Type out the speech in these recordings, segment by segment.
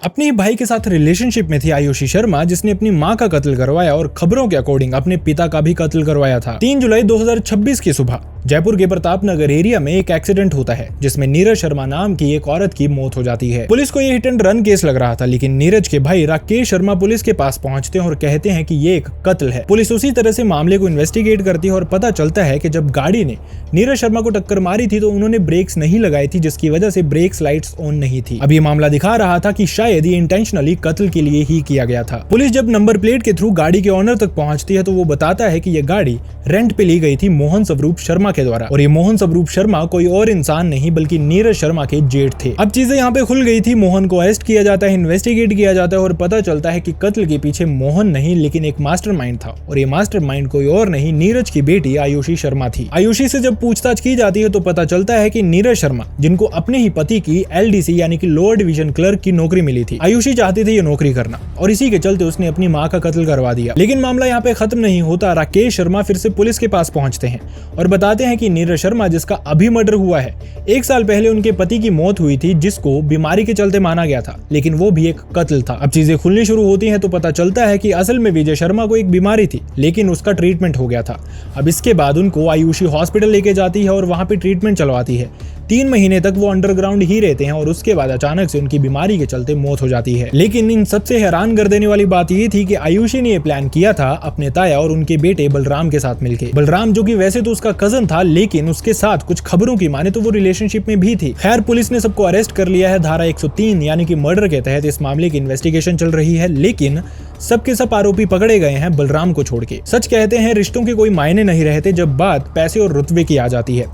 अपने ही भाई के साथ रिलेशनशिप में थी आयुषी शर्मा, जिसने अपनी मां का कत्ल करवाया और खबरों के अकॉर्डिंग अपने पिता का भी कत्ल करवाया था। 3 जुलाई 2026 की सुबह जयपुर के प्रताप नगर एरिया में एक एक्सीडेंट होता है, जिसमें नीरज शर्मा नाम की एक औरत की मौत हो जाती है। पुलिस को ये हिट एंड रन केस लग रहा था, लेकिन नीरज के भाई राकेश शर्मा पुलिस के पास पहुंचते हैं और कहते हैं कि ये एक कत्ल है। पुलिस उसी तरह से मामले को इन्वेस्टिगेट करती है और पता चलता है कि जब गाड़ी ने नीरज शर्मा को टक्कर मारी थी तो उन्होंने ब्रेक्स नहीं लगाई थी, जिसकी वजह से ब्रेक्स लाइट्स ऑन नहीं थी। अब ये मामला दिखा रहा था कि शायद ये इंटेंशनली कत्ल के लिए ही किया गया था। पुलिस जब नंबर प्लेट के थ्रू गाड़ी के ओनर तक पहुंचती है तो वो बताता है कि ये गाड़ी रेंट पे ली गई थी मोहन स्वरूप शर्मा के द्वारा, और ये मोहन स्वरूप शर्मा कोई और इंसान नहीं बल्कि नीरज शर्मा के जेठ थे। अब चीजें यहाँ पे खुल गई थी। मोहन को अरेस्ट किया जाता है, इन्वेस्टिगेट किया जाता है और पता चलता है कि कत्ल के पीछे मोहन नहीं लेकिन एक मास्टरमाइंड था, और ये मास्टरमाइंड कोई और नहीं नीरज की बेटी आयुषी शर्मा थी। आयुषी से जब पूछताछ की जाती है तो पता चलता है कि नीरज शर्मा, जिनको अपने ही पति की LDC यानी कि लोअर डिवीजन क्लर्क की नौकरी मिली थी, आयुषी चाहती थी ये नौकरी करना और इसी के चलते उसने अपनी मां का कत्ल करवा दिया। लेकिन मामला यहाँ पे खत्म नहीं होता। राकेश शर्मा फिर से पुलिस के पास पहुंचते हैं और बताते हैं कि नीरज शर्मा, जिसका अभी मर्डर हुआ है, 1 साल पहले उनके पति की मौत हुई थी, जिसको बीमारी के चलते माना गया था, लेकिन वो भी एक कत्ल था। अब चीजें खुलनी शुरू होती हैं तो पता चलता है कि असल में विजय शर्मा को एक बीमारी थी, लेकिन उसका ट्रीटमेंट हो गया था। अब इसके बाद उनको आयुषी हॉस्पिटल लेके जाती है और वहां पे ट्रीटमेंट चलवाती है। 3 महीने तक वो अंडरग्राउंड ही रहते हैं और उसके बाद अचानक से उनकी बीमारी के चलते मौत हो जाती है। लेकिन इन सबसे हैरान कर देने वाली बात ये थी कि आयुषी ने ये प्लान किया था अपने ताया और उनके बेटे बलराम के साथ मिलकर। बलराम जो कि वैसे तो उसका कजन था, लेकिन उसके साथ कुछ खबरों की माने तो वो रिलेशनशिप में भी थी। खैर, पुलिस ने सबको अरेस्ट कर लिया है। धारा 103 यानी कि मर्डर के तहत इस मामले की इन्वेस्टिगेशन चल रही है, लेकिन सबके सब आरोपी पकड़े गए हैं बलराम को छोड़ के। सच कहते हैं रिश्तों के कोई मायने नहीं रहते जब बात पैसे और रुतबे की आ जाती है।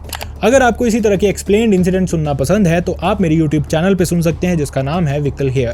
अगर आपको इसी तरह के एक्सप्लेन्ड इंसिडेंट सुनना पसंद है तो आप मेरे YouTube चैनल पे सुन सकते हैं, जिसका नाम है विकल हेयर।